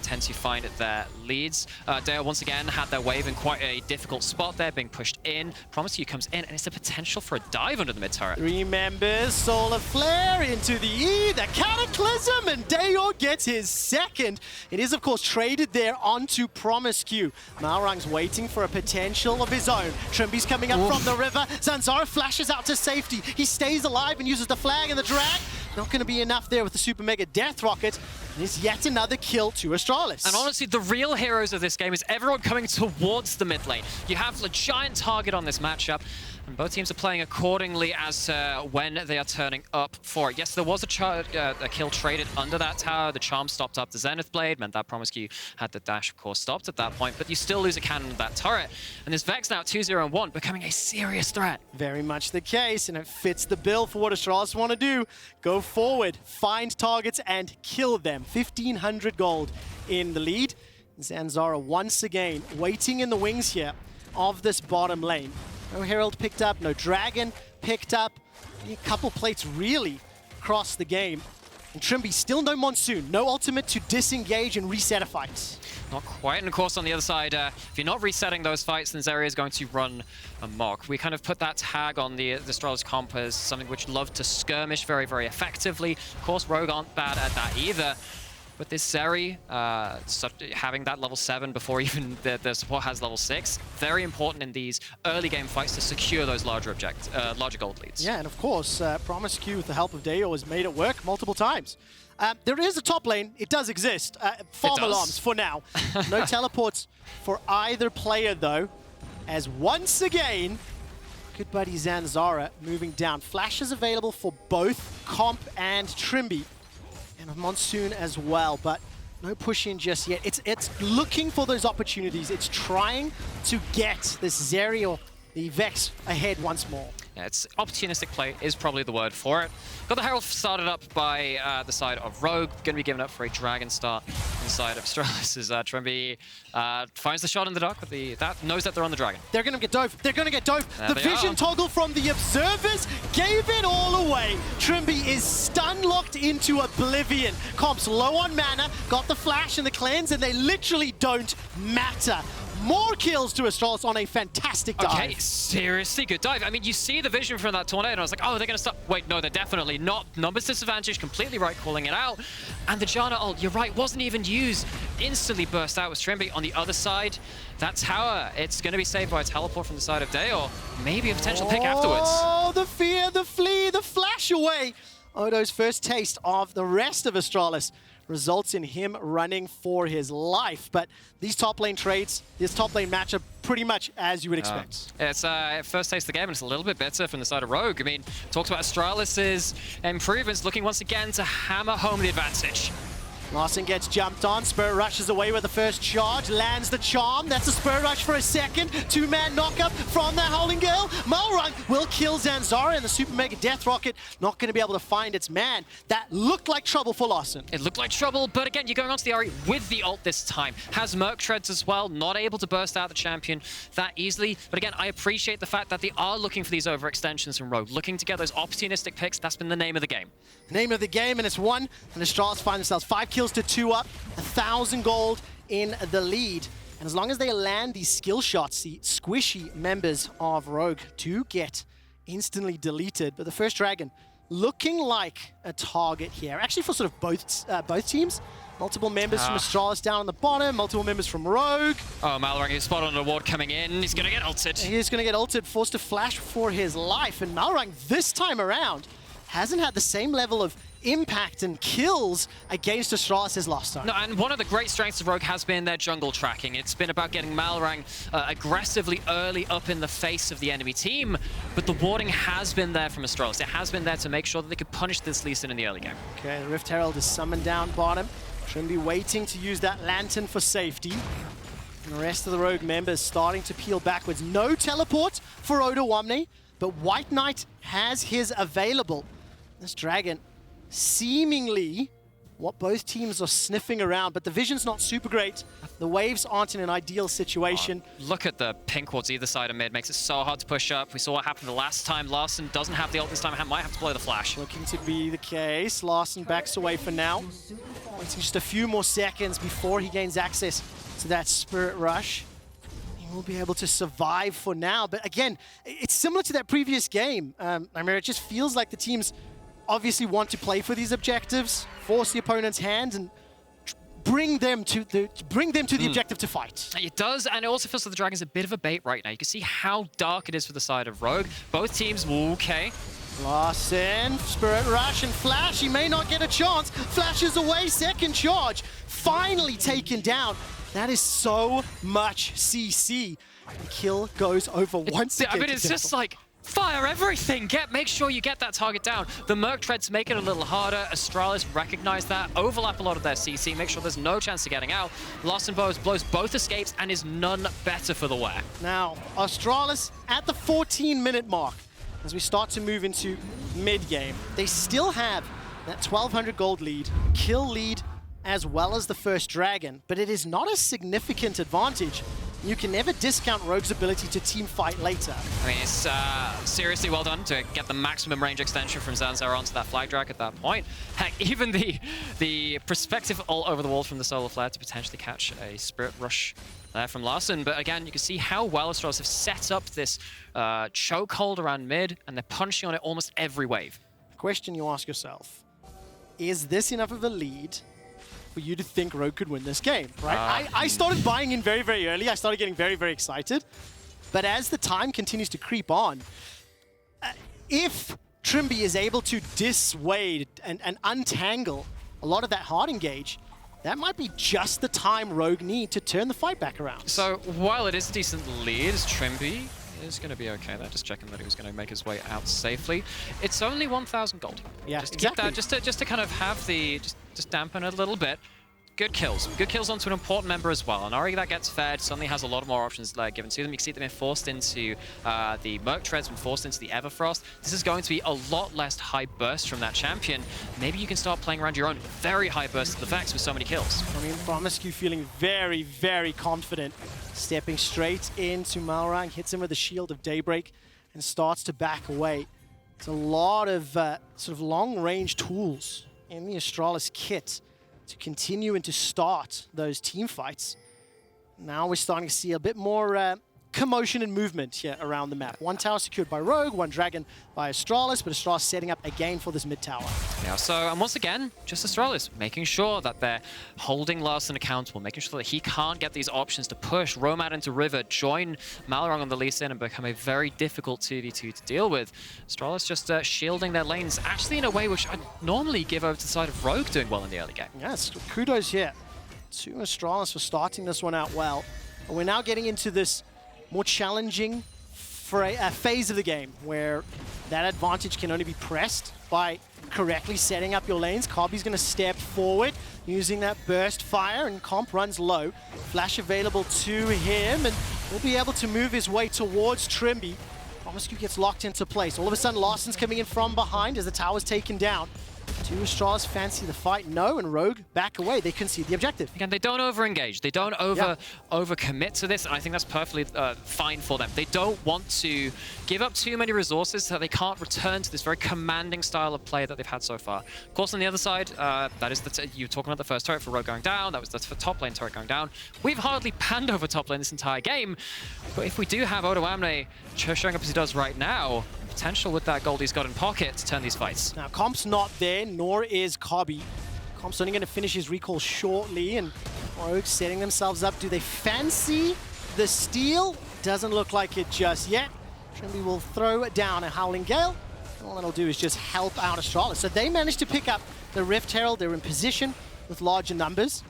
tend to find their leads. Dajor once again had their wave in quite a difficult spot there, being pushed in. promisq comes in, and it's a potential for a dive under the mid turret. 3 members, Solar Flare into the E, the Cataclysm, and Dajor gets his second. It is, of course, traded there onto promisq. Malrang's waiting for a potential of his own. Trymbi's coming up from the river. Zanzarah flashes out to safety. He stays alive and uses the flag and the drag. Not going to be enough there with the Super Mega Death Rocket. And it's yet another kill to Astralis. And honestly, the real heroes of this game is everyone coming towards the mid lane. You have a giant target on this matchup, and both teams are playing accordingly as when they are turning up for it. Yes, there was a kill traded under that tower. The charm stopped up the Zenith Blade, meant that promisq had the dash, of course, stopped at that point, but you still lose a cannon of that turret. And this Vex now at 2-0-1, becoming a serious threat. Very much the case, and it fits the bill for what Astralis want to do. Go forward, find targets, and kill them. 1,500 gold in the lead. Zanzarah once again waiting in the wings here of this bottom lane. No Herald picked up, no Dragon picked up. A couple plates really across the game. And Trymbi still no Monsoon, no ultimate to disengage and reset a fight. Not quite, and of course on the other side, if you're not resetting those fights, then Zeri is going to run amok. We kind of put that tag on the Astralis comp as something which loved to skirmish very, very effectively. Of course, Rogue aren't bad at that either. But this Zeri, having that level 7 before even the support has level 6, very important in these early game fights to secure those larger gold leads. Yeah, and of course, promisq with the help of Dajor has made it work multiple times. There is a top lane. It does exist. Farm alarms for now. No teleports for either player, though, as once again, good buddy Zanzarah moving down. Flashes available for both Comp and Trymbi. and a Monsoon as well, but no push in just yet. It's looking for those opportunities. It's trying to get this Zeri or the Vex ahead once more. Yeah, it's opportunistic play is probably the word for it. Got the Herald started up by the side of Rogue, going to be given up for a Dragon start inside of Astralis as Trymbi finds the shot in the dark with that knows that they're on the Dragon. They're going to get dove. They're going to get dove. There The they vision are. toggle from the observers gave it all away. Trymbi is stun locked into oblivion. Comps low on mana, got the flash and the cleanse, and they literally don't matter. More kills to Astralis on a fantastic dive. Okay, seriously good dive. I mean, you see the vision from that tornado, and I was like, oh, they're going to stop. Wait, no, they're definitely not. Numbers disadvantage, completely right, calling it out. And the Janna ult, you're right, wasn't even used. Instantly burst out with Trymbi. On the other side, that tower, it's going to be saved by a teleport from the side of Dajor. Maybe a potential pick afterwards. Oh, the fear, the flee, the flash away. Odo's first taste of the rest of Astralis results in him running for his life. But these top lane trades, this top lane matchup, pretty much as you would expect. It's first taste of the game, and it's a little bit better from the side of Rogue. I mean, talks about Astralis' improvements, looking once again to hammer home the advantage. Larssen gets jumped on, Spirit rushes away with the first charge, lands the charm, that's a Spirit rush for a second, two-man knockup from the Howling Gale. Malrang will kill Zanzarah, and the Super Mega Death Rocket not going to be able to find its man. That looked like trouble for Larssen. It looked like trouble, but again, you're going onto the Ahri with the ult this time. Has Merc Treads as well, not able to burst out the champion that easily. But again, I appreciate the fact that they are looking for these overextensions from Rogue, looking to get those opportunistic picks. That's been the name of the game. Name of the game, and it's one, and Astralis find themselves 5 kills to 2 up, 1,000 gold in the lead. And as long as they land these skill shots, the squishy members of Rogue do get instantly deleted. But the first Dragon looking like a target here. Actually for sort of both teams. Multiple members from Astralis down on the bottom, multiple members from Rogue. Oh, Malrang is spot on an award coming in. He's going to get ulted. He's going to get ulted, forced to flash for his life. And Malrang this time around hasn't had the same level of impact and kills against Astralis as last time. No, and one of the great strengths of Rogue has been their jungle tracking. It's been about getting Malrang aggressively early up in the face of the enemy team, but the warding has been there from Astralis. It has been there to make sure that they could punish this Lee Sin in the early game. Okay, the Rift Herald is summoned down bottom. Trymbi waiting to use that lantern for safety. And the rest of the Rogue members starting to peel backwards. No teleport for Odoamne, but WhiteKnight has his available. This Dragon seemingly what both teams are sniffing around, but the vision's not super great. The waves aren't in an ideal situation. Look at the pink wards either side of mid. Makes it so hard to push up. We saw what happened the last time. Larssen doesn't have the ult this time. Might have to blow the flash. Looking to be the case. Larssen backs away for now. Waiting just a few more seconds before he gains access to that Spirit Rush. He will be able to survive for now. But again, it's similar to that previous game. Nymaera, it just feels like the teams obviously want to play for these objectives, force the opponent's hand, and bring them to the objective to fight. It does, and it also feels like the Dragon's a bit of a bait right now. You can see how dark it is for the side of Rogue. Both teams, okay. Larssen, Spirit Rush and Flash. He may not get a chance. Flashes away, second charge. Finally taken down. That is so much CC. The kill goes over once again. I mean, it's just like, fire everything! Make sure you get that target down. The Merc Treads make it a little harder. Astralis recognize that, overlap a lot of their CC, make sure there's no chance of getting out. Larssen blows both escapes and is none better for the wear. Now, Astralis at the 14-minute mark, as we start to move into mid-game, they still have that 1,200 gold lead, kill lead, as well as the first Dragon, but it is not a significant advantage. You can never discount Rogue's ability to team fight later. I mean, it's seriously well done to get the maximum range extension from Zanzarah onto that flag drag at that point. Heck, even the perspective all over the wall from the Solar Flare to potentially catch a Spirit Rush there from Larssen. But again, you can see how well Astralis have set up this chokehold around mid, and they're punching on it almost every wave. The question you ask yourself, is this enough of a lead for you to think Rogue could win this game, right? I started buying in very, very early. I started getting very, very excited. But as the time continues to creep on, if Trymbi is able to dissuade and untangle a lot of that hard engage, that might be just the time Rogue need to turn the fight back around. So while it is a decent lead, Trymbi is going to be okay there. Just checking that he was going to make his way out safely. It's only 1,000 gold. Yeah, just exactly. Keep that, just to kind of have the, just dampen it a little bit. Good kills. Good kills onto an important member as well. And Ahri that gets fed suddenly has a lot more options given to them. You can see them being forced into the Merc Treads and forced into the Everfrost. This is going to be a lot less high burst from that champion. Maybe you can start playing around your own very high burst of the Vex with so many kills. I mean, promisq feeling very, very confident. Stepping straight into Malrang, hits him with the Shield of Daybreak and starts to back away. It's a lot of sort of long-range tools in the Astralis kit to continue and to start those team fights. Now we're starting to see a bit more commotion and movement here around the map. One tower secured by Rogue, one dragon by Astralis, but Astralis setting up again for this mid tower. Yeah, so, and once again, just Astralis, making sure that they're holding Larssen accountable, making sure that he can't get these options to push, roam out into River, join Malrang on the Lee Sin and become a very difficult 2v2 to deal with. Astralis just shielding their lanes, actually in a way which I'd normally give over to the side of Rogue doing well in the early game. Yes, kudos here to Astralis for starting this one out well. And we're now getting into this more challenging phase of the game where that advantage can only be pressed by correctly setting up your lanes. Kobbe's going to step forward using that burst fire, and Comp runs low. Flash available to him, and he'll be able to move his way towards Trymbi. promisq gets locked into place. All of a sudden, Larssen's coming in from behind as the tower's taken down. Do Astralis fancy the fight? No, and Rogue back away. They concede the objective. Again, they don't over-engage. They don't over-commit to this, and I think that's perfectly fine for them. They don't want to give up too many resources so that they can't return to this very commanding style of play that they've had so far. Of course, on the other side, that is you were talking about the first turret for Rogue going down. That was the top lane turret going down. We've hardly panned over top lane this entire game, but if we do have Odoamne showing up as he does right now, potential with that gold he's got in pocket to turn these fights. Now, Comp's not there, nor is Kobbe. Comp's only going to finish his recall shortly, and Rogue setting themselves up. Do they fancy the steal? Doesn't look like it just yet. Trymbi will throw down a Howling Gale. All that'll do is just help out Astralis. So they managed to pick up the Rift Herald. They're in position with larger numbers.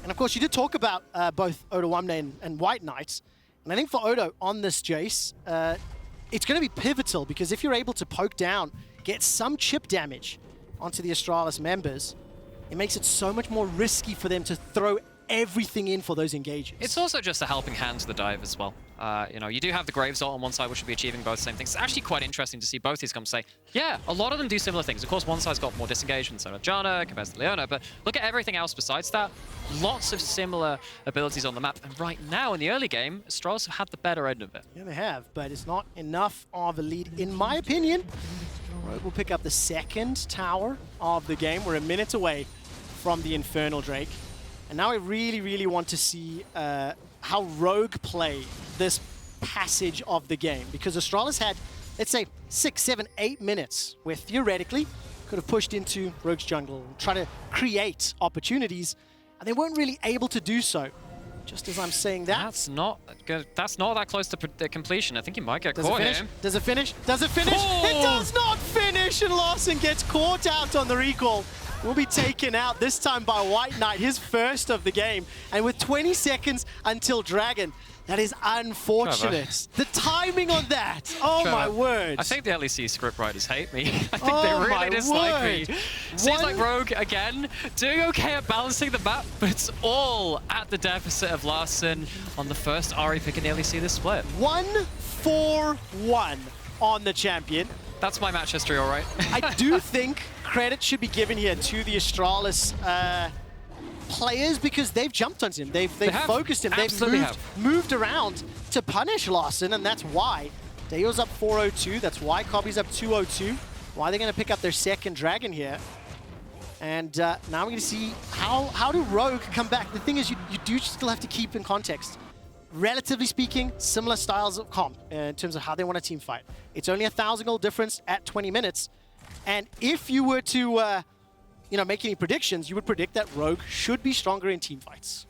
And of course, you did talk about both Odoamne and WhiteKnight. And I think for Odo on this Jayce, it's going to be pivotal, because if you're able to poke down, get some chip damage onto the Astralis members, it makes it so much more risky for them to throw everything in for those engages. It's also just a helping hand to the dive as well. You know, you do have the Graves ult on one side, which should be achieving both the same things. It's actually quite interesting to see both these come say, yeah, a lot of them do similar things. Of course, one side's got more disengagement, so Janna compared to Leona, but look at everything else besides that. Lots of similar abilities on the map. And right now, in the early game, Astralis have had the better end of it. Yeah, they have, but it's not enough of a lead, in my opinion. Rogue will pick up the second tower of the game. We're a minute away from the Infernal Drake. And now I really, really want to see how Rogue play this passage of the game, because Astralis had, let's say, 6, 7, 8 minutes where theoretically could have pushed into Rogue's jungle and try to create opportunities, and they weren't really able to do so. Just as I'm saying that. That's not good. That's not that close to completion. I think he might get caught here. Does it finish? Does it finish? Oh! It does not finish, and Larssen gets caught out on the recall. Will be taken out, this time by WhiteKnight, his first of the game. And with 20 seconds until Dragon, that is unfortunate. The timing on that, oh my word. I think the LEC scriptwriters hate me. I think they really dislike me. Seems like Rogue, again, doing okay at balancing the map, but it's all at the deficit of Larssen on the first Ahri pick in the LEC this split. 1-4-1 on the champion. That's my match history, all right. I do think credit should be given here to the Astralis players, because they've jumped on him. They've focused him. They've moved around to punish Larssen, and that's why. Dajor's up 4-0-2. That's why Kobbe's up 2-0-2. Why they're going to pick up their second dragon here. And now we're going to see how do Rogue come back. The thing is, you do still have to keep in context. Relatively speaking, similar styles of comp in terms of how they want a team fight. It's only 1,000 gold difference at 20 minutes. And if you were to make any predictions, you would predict that Rogue should be stronger in team fights.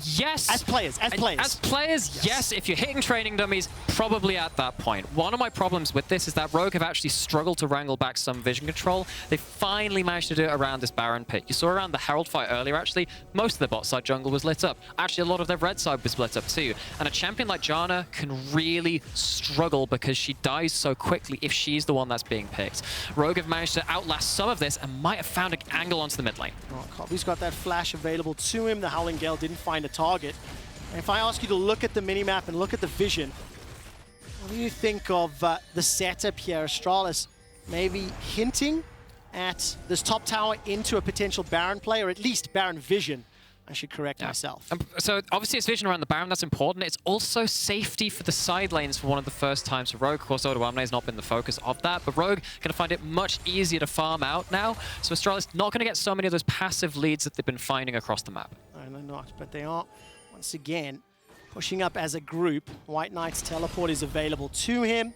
Yes. As players. As players, yes. If you're hitting training dummies, probably at that point. One of my problems with this is that Rogue have actually struggled to wrangle back some vision control. They finally managed to do it around this Baron pick. You saw around the Herald fight earlier, actually, most of the bot side jungle was lit up. Actually, a lot of their red side was lit up too. And a champion like Janna can really struggle because she dies so quickly if she's the one that's being picked. Rogue have managed to outlast some of this and might have found an angle onto the mid lane. Oh, Kobbe's got that flash available to him. The Howling Gale didn't find a target. And if I ask you to look at the minimap and look at the vision, what do you think of the setup here? Astralis maybe hinting at this top tower into a potential Baron play, or at least Baron vision. I should correct myself. So obviously it's vision around the Baron, that's important. It's also safety for the side lanes for one of the first times for Rogue. Of course, Odoamne has not been the focus of that, but Rogue going to find it much easier to farm out now. So Astralis not going to get so many of those passive leads that they've been finding across the map. No, they're not, but they are, once again, pushing up as a group. WhiteKnight's teleport is available to him.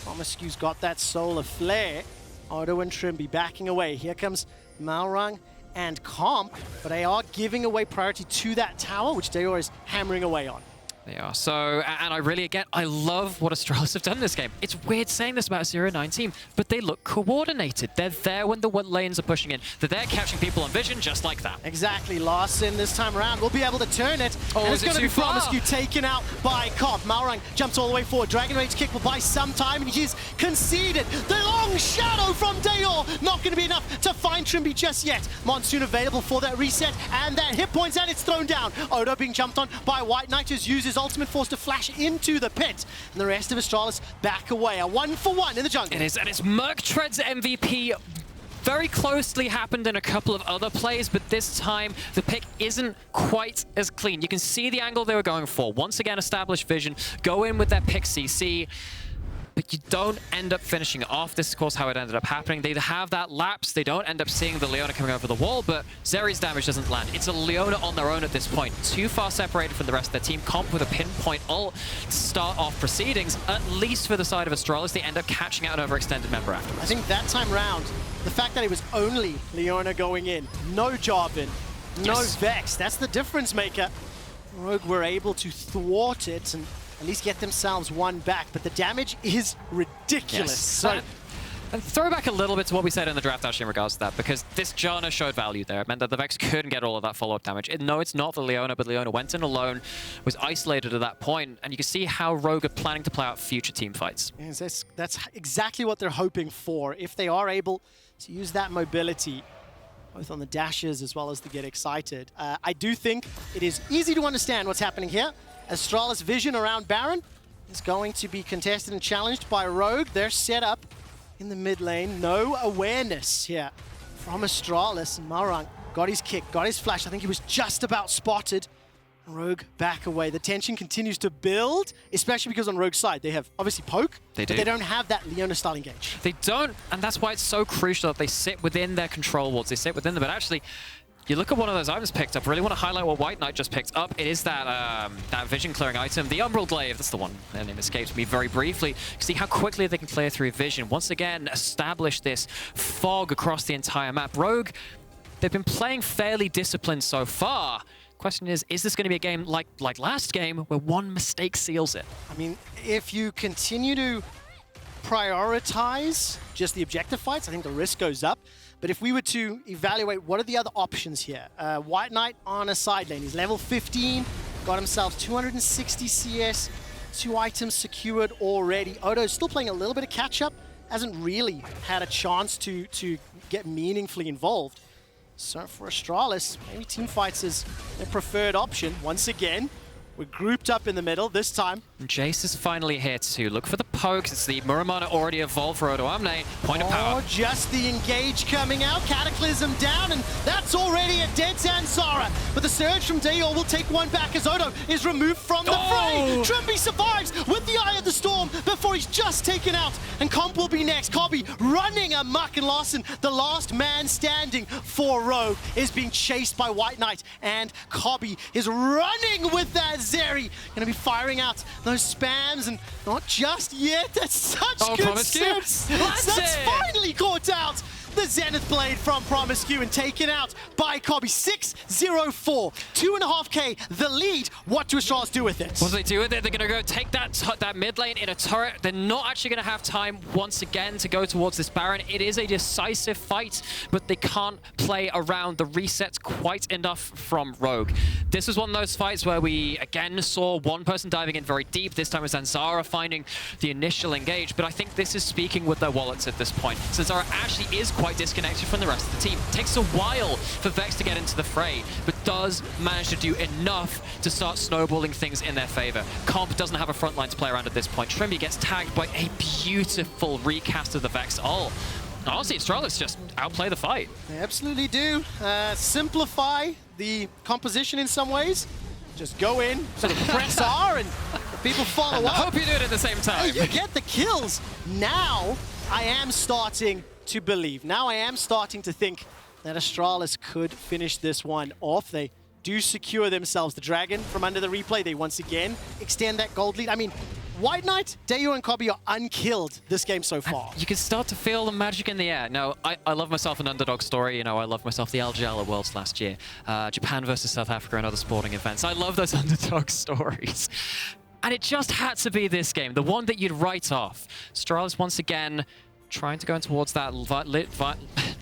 promisq's got that solar flare. Odo and Trymbi backing away. Here comes Malrang and Comp, but they are giving away priority to that tower, which Dajor is hammering away on. They are. So, and I really, again, I love what Astralis have done in this game. It's weird saying this about a 0-9 team, but they look coordinated. They're there when the lanes are pushing in. They're there catching people on vision just like that. Exactly. Larssen this time around will be able to turn it. Oh, and it's going to be promisq taken out by Comp. Malrang jumps all the way forward. Dragon Rage kick will buy some time, and he's conceded. The long shadow from Dajor not going to be enough to find Trymbi just yet. Monsoon available for that reset, and that hit points, and it's thrown down. Odo being jumped on by WhiteKnight, who's uses ultimate force to flash into the pit, and the rest of Astralis back away. A 1-for-1 in the jungle. It is, and it's Merktread's MVP. Very closely happened in a couple of other plays, but this time the pick isn't quite as clean. You can see the angle they were going for. Once again, established vision, go in with their pick CC, but you don't end up finishing it off. This is, of course, how it ended up happening. They have that lapse. They don't end up seeing the Leona coming over the wall, but Zeri's damage doesn't land. It's a Leona on their own at this point. Too far separated from the rest of their team. Comp with a pinpoint ult to start off proceedings. At least for the side of Astralis, they end up catching out an overextended member afterwards. I think that time round, the fact that it was only Leona going in, no Jarvan, no Vex, that's the difference maker. Rogue were able to thwart it and at least get themselves one back, but the damage is ridiculous. Yes. So, and throw back a little bit to what we said in the draft actually in regards to that, because this Janna showed value there. It meant that the Vex couldn't get all of that follow-up damage. No, it's not the Leona, but Leona went in alone, was isolated at that point, and you can see how Rogue are planning to play out future team fights. yes, that's exactly what they're hoping for. If they are able to use that mobility, both on the dashes as well as the get excited. I do think it is easy to understand what's happening here. Astralis vision around Baron is going to be contested and challenged by Rogue. They're set up in the mid lane. No awareness here from Astralis. And Malrang got his kick, got his flash. I think he was just about spotted. Rogue back away. The tension continues to build, especially because on Rogue's side, they have obviously poke, but they don't have that Leona style engage. They don't, and that's why it's so crucial that they sit within their control wards. They sit within them, but actually, you look at one of those items picked up. I really want to highlight what WhiteKnight just picked up. It is that that vision clearing item, the Umbral Glaive. That's the one. Their name escapes me very briefly. You see how quickly they can clear through vision. Once again, establish this fog across the entire map. Rogue, they've been playing fairly disciplined so far. Question is this going to be a game like last game where one mistake seals it? I mean, if you continue to prioritize just the objective fights, I think the risk goes up. But if we were to evaluate what are the other options here, WhiteKnight on a side lane, he's level 15, got himself 260 CS, 2 items secured already. Odo's still playing a little bit of catch-up, hasn't really had a chance to get meaningfully involved. So for Astralis, maybe teamfights is their preferred option. Once again, we're grouped up in the middle this time. Jayce is finally here to look for the pokes. It's the Muramana already evolved for Odoamne. Point of power. Just the engage coming out. Cataclysm down, and that's already a dead Zanzarah. But the surge from Dajor will take one back as Odo is removed from the fray. Trymbi survives with the Eye of the Storm before he's just taken out. And Comp will be next. Kobbe running amok, and Larssen, the last man standing for Rogue, is being chased by WhiteKnight. And Kobbe is running with that Zeri. Gonna be firing out those spams, and not just yet. That's such good promisq. sense. That's finally caught out. the Zenith Blade from promisq and taken out by Kobbe. 6-0-4, 2.5k the lead. What do Astralis do with it? What do they do with it? They're going to go take that mid lane in a turret. They're not actually going to have time once again to go towards this Baron. It is a decisive fight, but they can't play around the resets quite enough from Rogue. This was one of those fights where we again saw one person diving in very deep. This time was Zanzarah finding the initial engage, but I think this is speaking with their wallets at this point. Zanzarah actually is quite disconnected from the rest of the team. It takes a while for Vex to get into the fray, but does manage to do enough to start snowballing things in their favor. Comp doesn't have a front line to play around at this point. Trymbi gets tagged by a beautiful recast of the Vex ult. Honestly, Astralis just outplay the fight. They absolutely do. Simplify the composition in some ways. Just go in, sort of press R, and people follow up. I hope you do it at the same time. You get the kills. Now, I am starting to believe. Now I am starting to think that Astralis could finish this one off. They do secure themselves the dragon from under the replay. They once again extend that gold lead. I mean, WhiteKnight, Vetheo, and Kobbe are unkilled this game so far. You can start to feel the magic in the air. No, I love myself an underdog story. You know, I love myself the LGL Worlds last year. Japan versus South Africa and other sporting events. I love those underdog stories. And it just had to be this game, the one that you'd write off. Astralis once again trying to go in towards that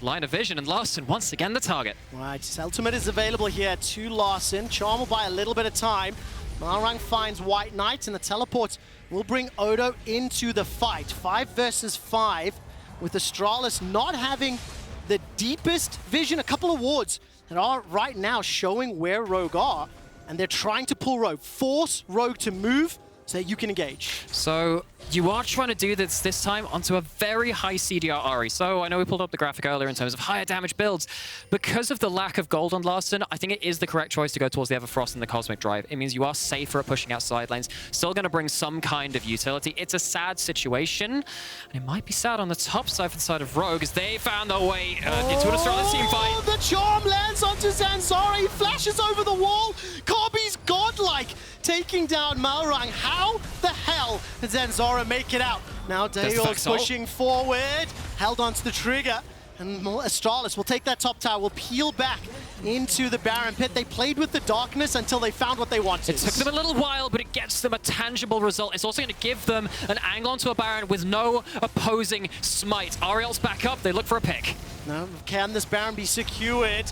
line of vision, and Larssen once again the target. Right, his ultimate is available here to Larssen. Charm will buy a little bit of time. Malrang finds WhiteKnight, and the teleport will bring Odo into the fight. 5 versus 5, with Astralis not having the deepest vision. A couple of wards that are right now showing where Rogue are, and they're trying to pull Rogue. Force Rogue to move so that you can engage. So you are trying to do this time onto a very high CDR Ahri. So I know we pulled up the graphic earlier in terms of higher damage builds. Because of the lack of gold on Larssen, I think it is the correct choice to go towards the Everfrost and the Cosmic Drive. It means you are safer at pushing out side lanes. Still going to bring some kind of utility. It's a sad situation, and it might be sad on the top side for the side of Rogue as they found their way into an Astralis team fight. The charm lands onto Zanzarah. He flashes over the wall. Kobbe's godlike, taking down Malrang. How the hell did Zanzarah make it out? Now Dajor pushing forward, held onto the trigger, and Astralis will take that top tower, will peel back into the Baron pit. They played with the darkness until they found what they wanted. It took them a little while, but it gets them a tangible result. It's also going to give them an angle onto a Baron with no opposing smite. Ariel's back up, they look for a pick. Now, can this Baron be secured?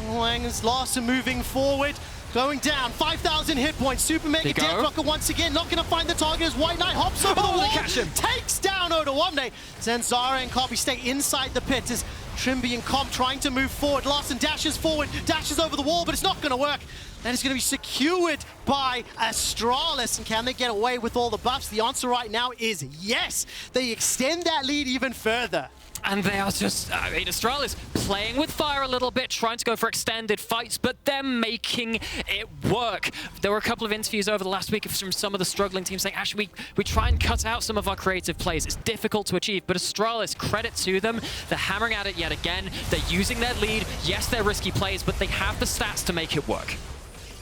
Larssen moving forward. Going down, 5,000 hit points. Super Mega Death Rocket once again, not going to find the target as WhiteKnight hops over the wall, catch him. Takes down Odoamne. Zanzarah and Kobbe stay inside the pit as Trymbi and Comp trying to move forward. Larssen dashes forward, dashes over the wall, but it's not going to work. And it's going to be secured by Astralis. And can they get away with all the buffs? The answer right now is yes. They extend that lead even further. And they are just, I mean, Astralis playing with fire a little bit, trying to go for extended fights, but they're making it work. There were a couple of interviews over the last week from some of the struggling teams saying, actually, we try and cut out some of our creative plays. It's difficult to achieve, but Astralis, credit to them. They're hammering at it yet again. They're using their lead. Yes, they're risky plays, but they have the stats to make it work.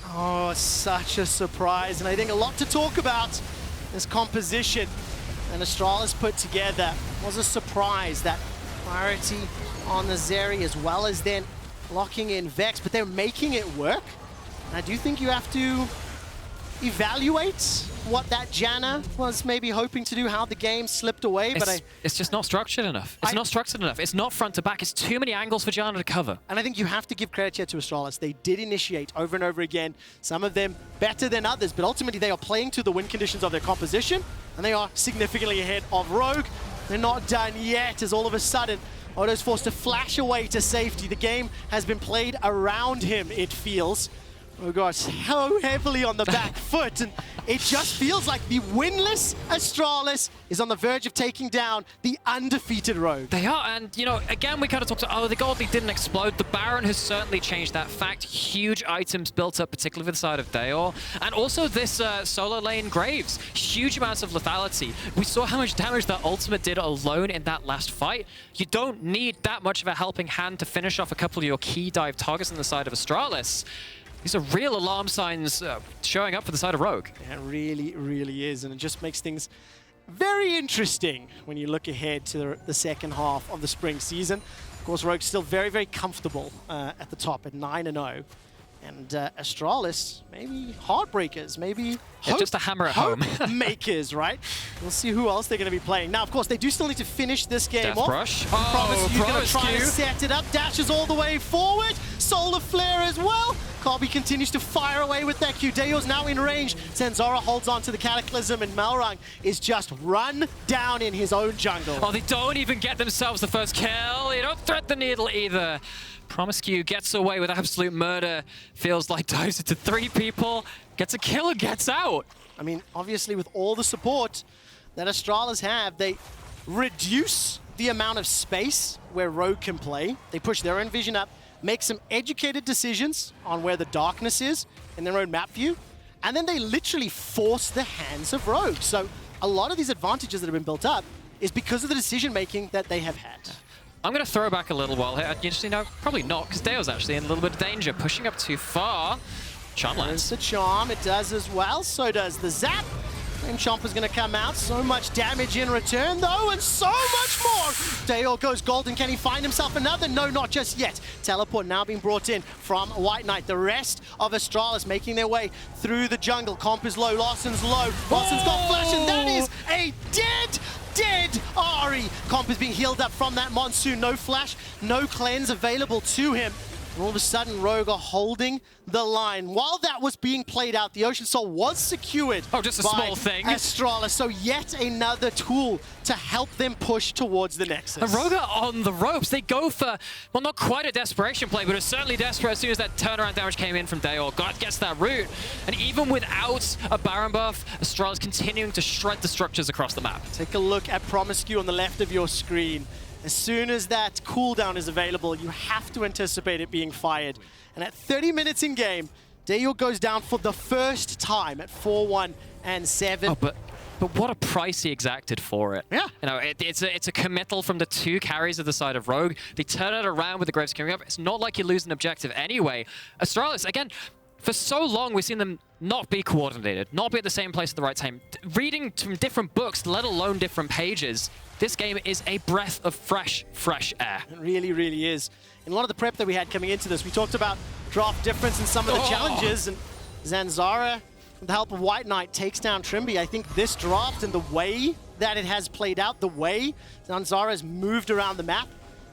Oh, such a surprise. And I think a lot to talk about. This composition and Astralis put together was a surprise. That clarity on the Zeri as well as then locking in Vex, but they're making it work. And I do think you have to evaluate what that Janna was maybe hoping to do, how the game slipped away, but it's just not structured enough. It's not structured enough. It's not front to back. It's too many angles for Janna to cover. And I think you have to give credit here to Astralis. They did initiate over and over again, some of them better than others, but ultimately they are playing to the win conditions of their composition, and they are significantly ahead of Rogue. They're not done yet, as all of a sudden Odo's forced to flash away to safety. The game has been played around him, it feels. Oh gosh, so heavily on the back foot, and it just feels like the winless Astralis is on the verge of taking down the undefeated Rogue. They are, and you know, again, we kind of talked about, the gold lead didn't explode. The Baron has certainly changed that fact. Huge items built up, particularly for the side of Dajor, and also this solo lane Graves. Huge amounts of lethality. We saw how much damage that ultimate did alone in that last fight. You don't need that much of a helping hand to finish off a couple of your key dive targets on the side of Astralis. These are real alarm signs showing up for the side of Rogue. Yeah, it really, really is, and it just makes things very interesting when you look ahead to the second half of the spring season. Of course, Rogue's still very, very comfortable at the top at 9-0. And Astralis, maybe heartbreakers, maybe Yeah, just a hammer at home. makers, right? We'll see who else they're going to be playing. Now, of course, they do still need to finish this game Death off. Brush. Promise you're going to try to promisq. set it up. Dashes all the way forward. Solar Flare as well. Kobbe continues to fire away with that Q. Dajor's now in range. Zanzarah holds on to the Cataclysm, and Malrang is just run down in his own jungle. Oh, they don't even get themselves the first kill. They don't thread the needle either. promisq gets away with absolute murder. Feels like dives into 3 people, gets a kill and gets out. I mean, obviously with all the support that Astralis have, they reduce the amount of space where Rogue can play. They push their own vision up, make some educated decisions on where the darkness is in their own map view, and then they literally force the hands of Rogue. So a lot of these advantages that have been built up is because of the decision-making that they have had. I'm going to throw back a little while here. Actually, no, probably not, because Dao's actually in a little bit of danger. Pushing up too far. Charm There's lands. the Charm, it does as well, so does the Zap. And Chomper's going to come out. So much damage in return, though, and so much more. Dajor goes golden. Can he find himself another? No, not just yet. Teleport now being brought in from WhiteKnight. The rest of Astralis making their way through the jungle. Comp is low, Larssen's low. Larssen's got flash, and that is a dead Ahri. Comp is being healed up from that Monsoon. No flash, no cleanse available to him. And all of a sudden, Rogue are holding the line. While that was being played out, the Ocean Soul was secured. Oh, just a by small thing. Astralis. So yet another tool to help them push towards the Nexus. And Rogue are on the ropes. They go for, well, not quite a desperation play, but it's certainly desperate as soon as that turnaround damage came in from Dajor. God gets that root. And even without a Baron buff, Astralis continuing to shred the structures across the map. Take a look at promisq on the left of your screen. As soon as that cooldown is available, you have to anticipate it being fired. And at 30 minutes in game, Dajor goes down for the first time at 4-1 and 7. Oh, but what a price he exacted for it. Yeah. You know, it's a committal from the 2 carries of the side of Rogue. They turn it around with the Graves coming up. It's not like you lose an objective anyway. Astralis, again, for so long, we've seen them not be coordinated, not be at the same place at the right time. Reading from different books, let alone different pages, this game is a breath of fresh air. It really, really is. In a lot of the prep that we had coming into this, we talked about draft difference in some of the challenges, and Zanzarah, with the help of WhiteKnight, takes down Trymbi. I think this draft and the way that it has played out, the way Zanzarah has moved around the map,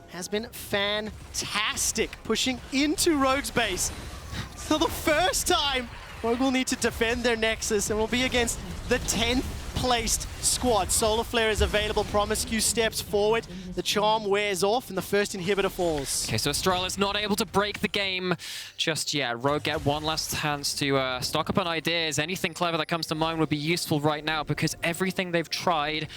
has been fantastic, pushing into Rogue's base. For the first time, Rogue will need to defend their Nexus and will be against the 10th placed squad. Solar Flare is available, promisq steps forward, the Charm wears off, and the first inhibitor falls. Okay, so Astralis not able to break the game just yet. Rogue get one last chance to stock up on ideas. Anything clever that comes to mind would be useful right now, because everything they've tried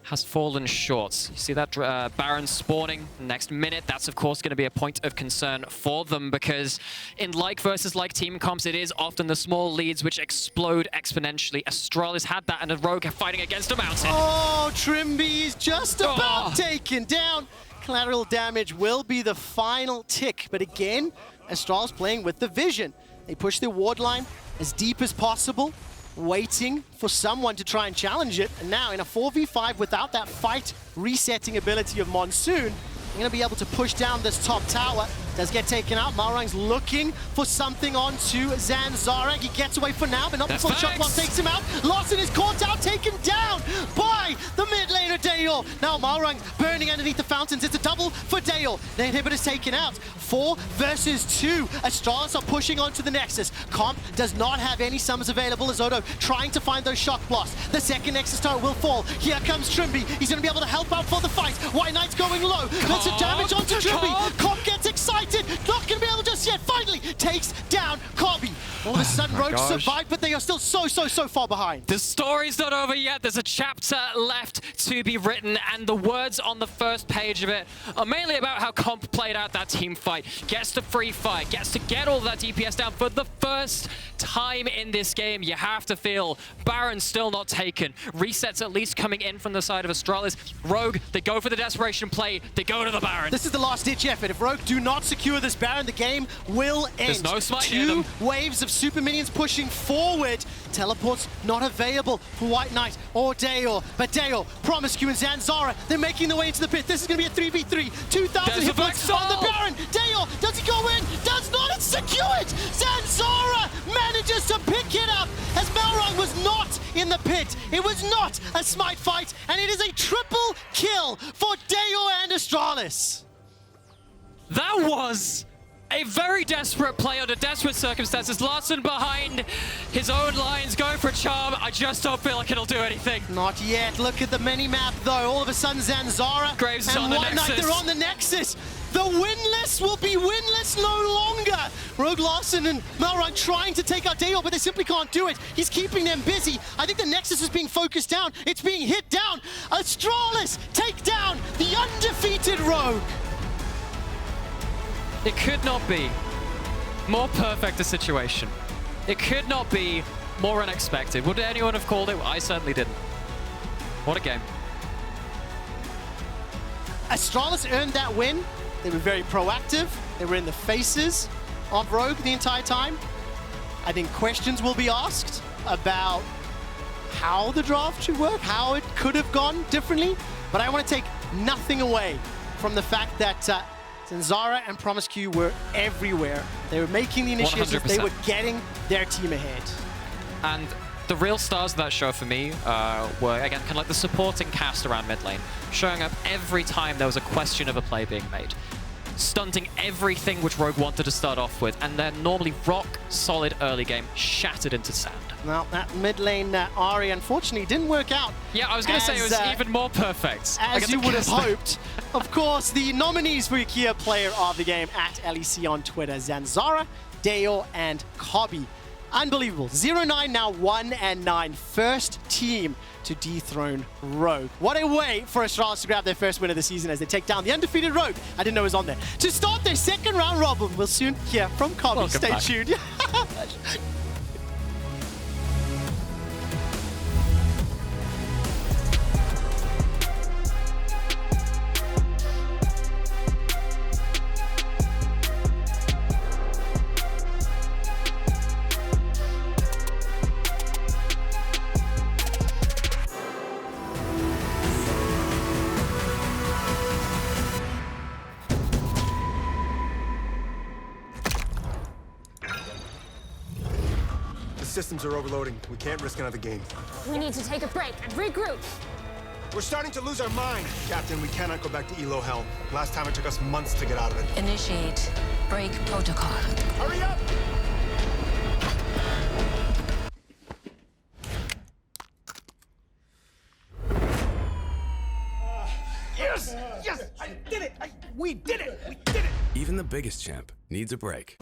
has fallen short. You see that Baron spawning next minute. That's, of course, going to be a point of concern for them, because in like versus like team comps, it is often the small leads which explode exponentially. Astralis had that, and a Rogue fighting against a mountain. Oh, Trymbi is just about taken down. Collateral damage will be the final tick, but again, Astralis playing with the vision. They push their ward line as deep as possible, waiting for someone to try and challenge it. And now in a 4v5 without that fight resetting ability of Monsoon, they're going to be able to push down this top tower. Does get taken out. Malrang's looking for something onto Zanzarah. He gets away for now, but not before the shot block takes him out. Larssen is caught out, taken down by the mid laner Dajor. Now Malrang's burning underneath the fountains. It's a double for Dajor. The inhibitor's taken out. 4 versus 2. Astralis are pushing onto the Nexus. Comp does not have any summons available as Odo trying to find those shock blocks. The second Nexus tower will fall. Here comes Trymbi. He's going to be able to help out for the fight. WhiteKnight's going low. There's some damage onto Trymbi. Comp gets excited. Not going to be able just yet. Finally takes down Kobbe. All of a sudden, Rogue survived, but they are still so far behind. The story's not over yet. There's a chapter left to be written, and the words on the first page of it are mainly about how Comp played out that team fight. Gets to free fight, gets to get all that DPS down for the first time in this game. You have to feel Baron still not taken. Resets at least coming in from the side of Astralis. Rogue, they go for the desperation play. They go to the Baron. This is the last-ditch effort. If Rogue do not secure this Baron, the game will end. There's no smite near them. 2 waves of of super minions pushing forward. Teleports not available for WhiteKnight or Dajor, but Dajor, promisq and Zanzarah, they're making their way into the pit. This is going to be a 3v3. 2,000 hit points on the Baron. Dajor, does he go in? Does not, it's secured! Zanzarah manages to pick it up as Malrang was not in the pit. It was not a smite fight, and it is a triple kill for Dajor and Astralis. That was a very desperate play under desperate circumstances. Larssen behind his own lines, going for a charm. I just don't feel like it'll do anything. Not yet. Look at the mini-map, though. All of a sudden, Zanzarah Graves is and on the WhiteKnight, Nexus. they're on the Nexus. The winless will be winless no longer. Rogue, Larssen, and Malrang trying to take out Dajor, but they simply can't do it. He's keeping them busy. I think the Nexus is being focused down. It's being hit down. Astralis take down the undefeated Rogue. It could not be more perfect a situation. It could not be more unexpected. Would anyone have called it? I certainly didn't. What a game. Astralis earned that win. They were very proactive. They were in the faces of Rogue the entire time. I think questions will be asked about how the draft should work, how it could have gone differently. But I want to take nothing away from the fact that Zanzarah and promisq were everywhere. They were making the initiatives. 100%. They were getting their team ahead. And the real stars of that show for me were, again, kind of like the supporting cast around mid lane, showing up every time there was a question of a play being made, stunting everything which Rogue wanted to start off with, and their normally rock-solid early game shattered into sand. Well, that mid lane Ahri unfortunately didn't work out. Yeah, I was going to say it was even more perfect. As you would have hoped. Of course, the nominees for Kia Player of the Game at LEC on Twitter, Zanzarah, Dajor, and Kobbe. Unbelievable. 0-9, now 1-9. First team to dethrone Rogue. What a way for Astralis to grab their first win of the season as they take down the undefeated Rogue. I didn't know it was on there. To start their second round robin, we'll soon hear from Kobbe. Welcome Stay back. tuned. Systems are overloading. We can't risk another game. We need to take a break and regroup. We're starting to lose our mind. Captain, we cannot go back to Elo Hell. Last time it took us months to get out of it. Initiate break protocol. Hurry up! Yes! Yes! I did it! We did it! We did it! Even the biggest champ needs a break.